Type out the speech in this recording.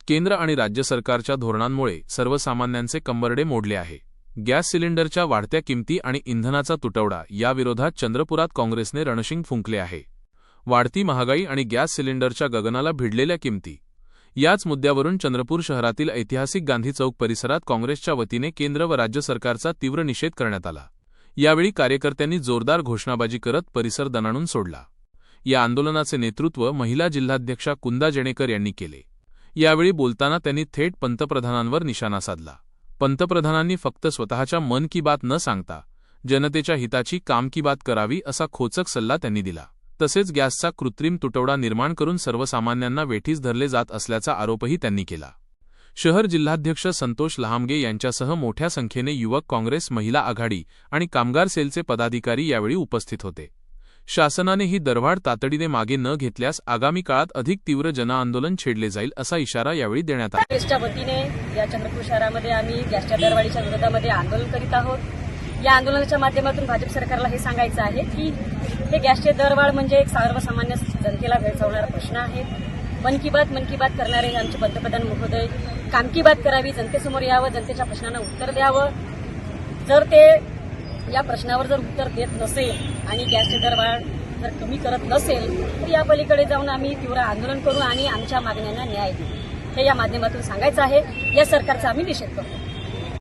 केंद्र आणि राज्य सरकारच्या धोरणांमुळे सर्वसामान्यांचे कंबरडे मोडले आहे। गॅस सिलेंडरच्या वाढत्या किमती आणि इंधनाचा तुटवडा याविरोधात चंद्रपुरात काँग्रेसने रणशिंग फुंकले आहे। वाढती महागाई आणि गॅस सिलेंडरच्या गगनाला भिडलेल्या किमती याच मुद्द्यावरून चंद्रपूर शहरातील ऐतिहासिक गांधी चौक परिसरात काँग्रेसच्या वतीने केंद्र व राज्य सरकारचा तीव्र निषेध करण्यात आला। यावेळी कार्यकर्त्यांनी जोरदार घोषणाबाजी करत परिसर दणाणून सोडला। या आंदोलनाचे नेतृत्व महिला जिल्हाध्यक्षा कुंदा जेणेकर यांनी केले। यावेळी बोलताना त्यांनी थेट पंतप्रधानांवर निशाणा साधला। पंतप्रधानांनी फक्त स्वतःच्या मन की बात न सांगता जनतेच्या हिताची काम की बात करावी असा खोचक सल्ला त्यांनी दिला। तसेच गॅसचा कृत्रिम तुटवडा निर्माण करून सर्वसामान्यांना वेठीस धरले जात असल्याचा आरोपही त्यांनी केला। शहर जिल्हाध्यक्ष संतोष लहामगे यांच्यासह मोठ्या संख्येने युवक काँग्रेस, महिला आघाडी आणि कामगार सेलचे पदाधिकारी यावेळी उपस्थित होते। शासनाने ही दरवाढ तातडीने मागे न घेतल्यास आगामी काळात अधिक तीव्र जनआंदोलन छेडले जाईल असा इशारा यावेळी देण्यात आला। काँग्रेसच्या वतीने या चंद्रपूर शहरामध्ये आम्ही गॅसच्या दरवाढीच्या विरोधामध्ये आंदोलन करीत आहोत। या आंदोलनाच्या माध्यमातून भाजप सरकारला हे सांगायचं आहे की हे गॅसचे दरवाढ म्हणजे एक सर्वसामान्य जनतेला भेडसावणारा प्रश्न आहे। मन की बात करणारे आमचे पंतप्रधान महोदय काम की बात करावी, जनतेसमोर यावं, जनतेच्या प्रश्नांना उत्तर द्यावं। जर ते या प्रश्नावर जर उत्तर देत नसेल आणि गॅसचे दरवाढ जर कमी करत नसेल तर या पलीकडे जाऊन आम्ही तीव्र आंदोलन करू आणि आमच्या मागण्यांना न्याय देऊ, हे या माध्यमातून सांगायचं आहे। या सरकारचा आम्ही निषेध करतो।